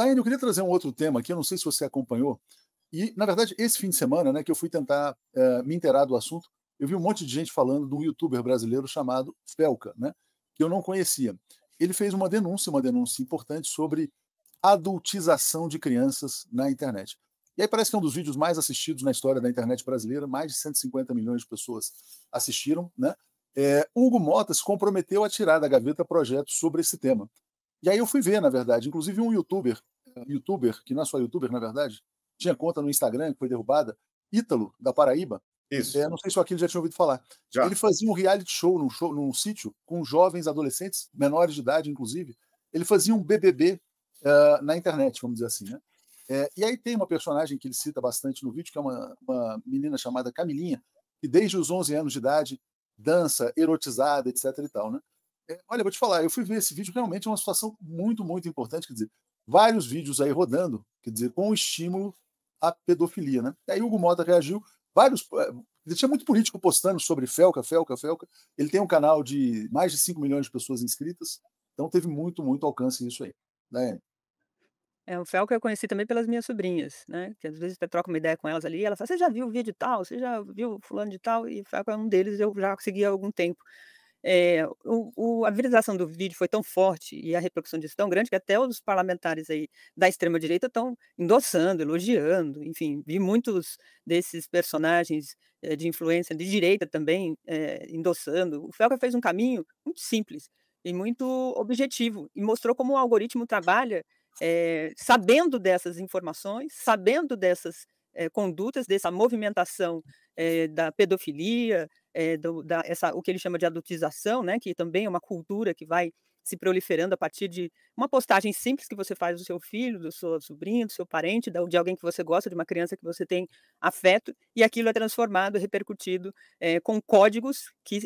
Taiane, eu queria trazer um outro tema aqui, eu não sei se você acompanhou, e, na verdade, esse fim de semana, né, que eu fui tentar me inteirar do assunto, eu vi um monte de gente falando de um youtuber brasileiro chamado Felca, né, que eu não conhecia. Ele fez uma denúncia importante sobre adultização de crianças na internet. E aí parece que é um dos vídeos mais assistidos na história da internet brasileira, mais de 150 milhões de pessoas assistiram, né? Hugo Mota se comprometeu a tirar da gaveta projetos sobre esse tema. E aí eu fui ver, na verdade, inclusive um youtuber, que não é só youtuber, na verdade, tinha conta no Instagram, que foi derrubada, Ítalo, da Paraíba, Isso, não sei se o Aquiles já tinha ouvido falar. Ele já. fazia um reality show num sítio, com jovens adolescentes, menores de idade, inclusive. Ele fazia um BBB na internet, vamos dizer assim, né? E aí tem uma personagem que ele cita bastante no vídeo, que é uma menina chamada Camilinha, que desde os 11 anos de idade dança, erotizada, etc e tal, né? Olha, vou te falar, eu fui ver esse vídeo, realmente é uma situação muito, muito importante, quer dizer, vários vídeos aí rodando, quer dizer, com estímulo à pedofilia, né? E aí o Hugo Mota reagiu, vários... tinha muito político postando sobre Felca. Ele tem um canal de mais de 5 milhões de pessoas inscritas, então teve muito, muito alcance isso aí, né? O Felca eu conheci também pelas minhas sobrinhas, né, que às vezes você troca uma ideia com elas ali, e ela fala: "Você já viu o vídeo tal? Você já viu fulano de tal?" E o Felca é um deles, eu já segui há algum tempo. A viralização do vídeo foi tão forte e a repercussão disso tão grande que até os parlamentares aí da extrema direita estão endossando, elogiando, enfim, vi muitos desses personagens, de influência de direita também, endossando. O Felca fez um caminho muito simples e muito objetivo e mostrou como o algoritmo trabalha, sabendo dessas informações, sabendo dessas, condutas, dessa movimentação, da pedofilia, do da essa o que ele chama de adultização, né, que também é uma cultura que vai se proliferando a partir de uma postagem simples que você faz do seu filho, do seu sobrinho, do seu parente, de alguém que você gosta, de uma criança que você tem afeto, e aquilo é transformado, repercutido, com códigos que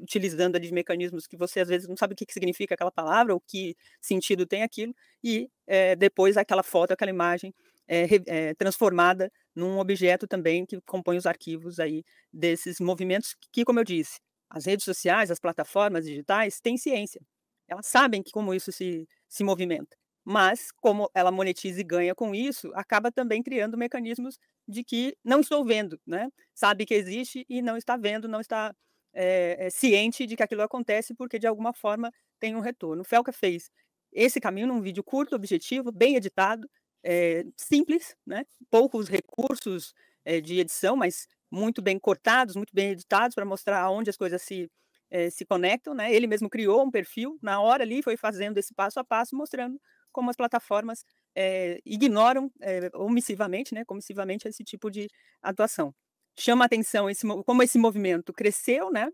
utilizando ali de mecanismos que você às vezes não sabe o que que significa aquela palavra ou que sentido tem aquilo, e, depois aquela foto, aquela imagem transformada num objeto também que compõe os arquivos aí desses movimentos que, como eu disse, as redes sociais, as plataformas digitais têm ciência. Elas sabem que como isso se movimenta, mas como ela monetiza e ganha com isso, acaba também criando mecanismos de que não estou vendo, né, sabe que existe e não está vendo, não está, ciente de que aquilo acontece, porque de alguma forma tem um retorno. O Felca fez esse caminho num vídeo curto, objetivo, bem editado, simples, né, poucos recursos, de edição, mas muito bem cortados, muito bem editados para mostrar aonde as coisas se conectam, né. Ele mesmo criou um perfil, na hora ali foi fazendo esse passo a passo, mostrando como as plataformas, ignoram, omissivamente, né, comissivamente esse tipo de atuação. Chama a atenção como esse movimento cresceu, né,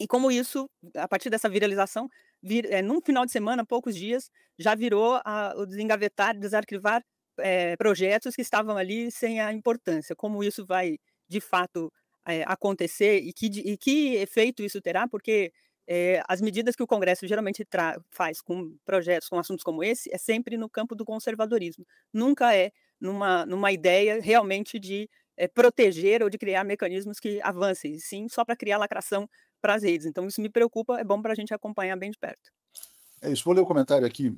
e como isso, a partir dessa viralização, num final de semana, poucos dias, já virou o desengavetar, desarquivar, projetos que estavam ali sem a importância. Como isso vai, de fato, acontecer e que efeito isso terá, porque, as medidas que o Congresso geralmente faz com projetos, com assuntos como esse, é sempre no campo do conservadorismo. Nunca é numa ideia realmente de, proteger ou de criar mecanismos que avancem, e sim só para criar lacração para as redes. Então isso me preocupa, é bom para a gente acompanhar bem de perto. É isso. Vou ler o comentário aqui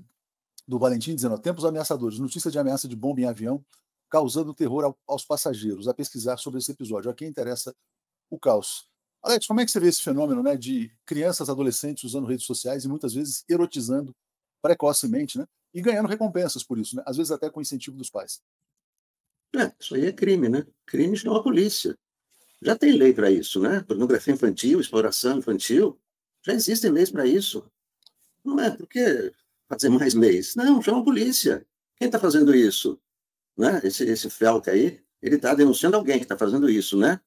do Valentim dizendo: ó, tempos ameaçadores, notícia de ameaça de bomba em avião, causando terror aos passageiros. A pesquisar sobre esse episódio. A quem interessa o caos. Alex, como é que você vê esse fenômeno, né, de crianças, adolescentes usando redes sociais e muitas vezes erotizando precocemente, né, e ganhando recompensas por isso, né, às vezes até com incentivo dos pais? Isso aí é crime, né? Crime chama a polícia. Já tem lei para isso, né? Pornografia infantil, exploração infantil, já existem leis para isso. Não é por que fazer mais leis? Não, chama a polícia. Quem está fazendo isso? Né? Esse Felca aí, ele está denunciando alguém que está fazendo isso, né?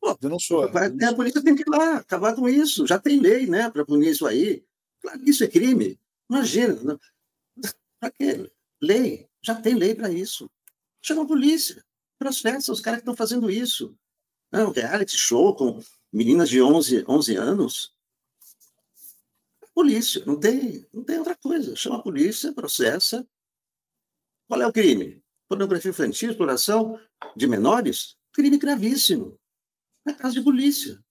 Pô, Denunciou, a denunciou. polícia tem que ir lá, acabar com isso. Já tem lei, né, para punir isso aí. Claro que isso é crime. Imagina, para quê? Lei, já tem lei para isso. Chama a polícia, processa os caras que estão fazendo isso. Não, reality show com meninas de 11 anos. Polícia, não tem outra coisa. Chama a polícia, processa. Qual é o crime? Pornografia infantil, exploração de menores? Crime gravíssimo. É caso de polícia.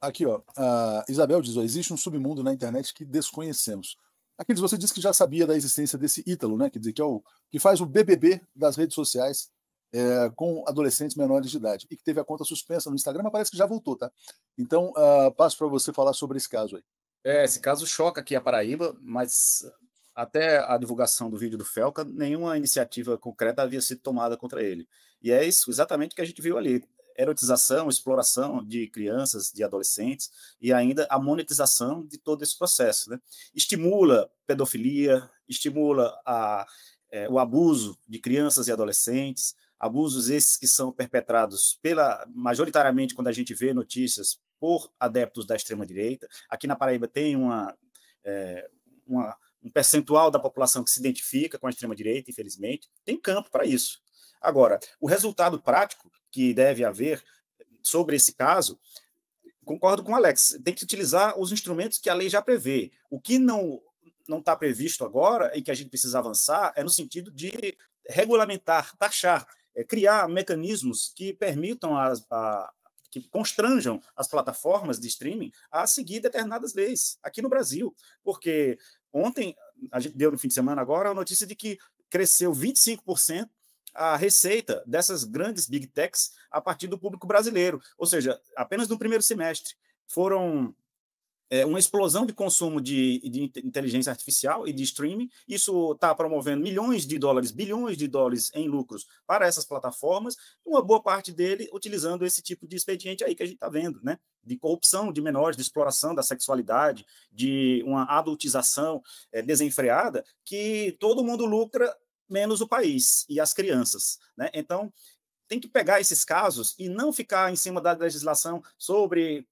Aqui, ó, a Isabel diz: ó, existe um submundo na internet que desconhecemos. Aqueles, você disse que já sabia da existência desse Ítalo, né? Quer dizer, que faz o BBB das redes sociais com adolescentes menores de idade e que teve a conta suspensa no Instagram, mas parece que já voltou, tá? Então, passo para você falar sobre esse caso aí. Esse caso choca aqui a Paraíba, mas até a divulgação do vídeo do Felca, nenhuma iniciativa concreta havia sido tomada contra ele. E é isso exatamente que a gente viu ali. Erotização, exploração de crianças, de adolescentes, e ainda a monetização de todo esse processo, né? Estimula pedofilia, estimula o abuso de crianças e adolescentes, abusos esses que são perpetrados majoritariamente quando a gente vê notícias por adeptos da extrema-direita. Aqui na Paraíba tem um percentual da população que se identifica com a extrema-direita, infelizmente. Tem campo para isso. Agora, o resultado prático que deve haver sobre esse caso, concordo com o Alex, tem que utilizar os instrumentos que a lei já prevê. O que não está previsto agora e que a gente precisa avançar é no sentido de regulamentar, taxar, criar mecanismos que permitam que constranjam as plataformas de streaming a seguir determinadas leis aqui no Brasil. Porque ontem, a gente deu no fim de semana agora a notícia de que cresceu 25% a receita dessas grandes big techs a partir do público brasileiro. Ou seja, apenas no primeiro semestre foram uma explosão de consumo de inteligência artificial e de streaming. Isso está promovendo milhões de dólares, bilhões de dólares em lucros para essas plataformas, uma boa parte dele utilizando esse tipo de expediente aí que a gente está vendo, né? De corrupção de menores, de exploração da sexualidade, de uma adultização desenfreada, que todo mundo lucra, menos o país e as crianças, né? Então, tem que pegar esses casos e não ficar em cima da legislação sobre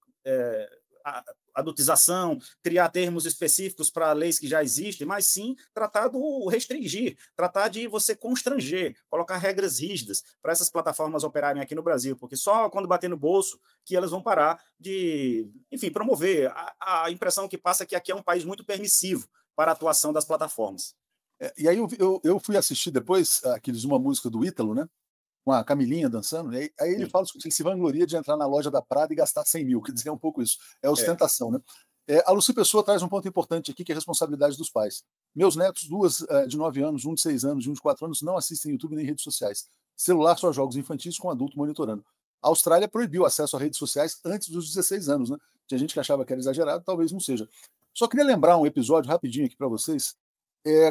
adultização, criar termos específicos para leis que já existem, mas sim tratar do restringir, tratar de você constranger, colocar regras rígidas para essas plataformas operarem aqui no Brasil, porque só quando bater no bolso que elas vão parar de, enfim, promover. A impressão que passa é que aqui é um país muito permissivo para a atuação das plataformas. E aí eu fui assistir depois uma música do Ítalo, né? Com a Camilinha dançando, aí ele fala que ele se vangloria de entrar na loja da Prada e gastar 100 mil, quer dizer, é um pouco isso, é ostentação, né? A Lucy Pessoa traz um ponto importante aqui, que é a responsabilidade dos pais. Meus netos, duas de 9 anos, um de 6 anos e um de 4 anos, não assistem YouTube nem redes sociais. Celular só jogos infantis com adulto monitorando. A Austrália proibiu acesso a redes sociais antes dos 16 anos, né? Tinha gente que achava que era exagerado, talvez não seja. Só queria lembrar um episódio rapidinho aqui para vocês.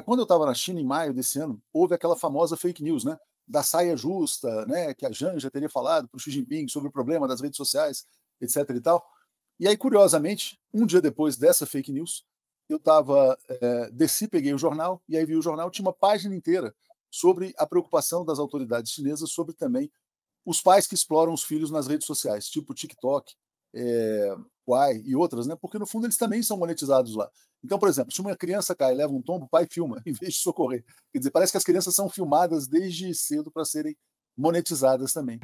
Quando eu estava na China, em maio desse ano, houve aquela famosa fake news, né? Da saia justa, né, que a Janja teria falado para o Xi Jinping sobre o problema das redes sociais, etc. e tal. E aí, curiosamente, um dia depois dessa fake news, eu desci, peguei o jornal, e aí vi o jornal, tinha uma página inteira sobre a preocupação das autoridades chinesas sobre também os pais que exploram os filhos nas redes sociais, tipo TikTok, Quai e outras, né? Porque no fundo eles também são monetizados lá. Então, por exemplo, se uma criança cai e leva um tombo, o pai filma em vez de socorrer. Quer dizer, parece que as crianças são filmadas desde cedo para serem monetizadas também.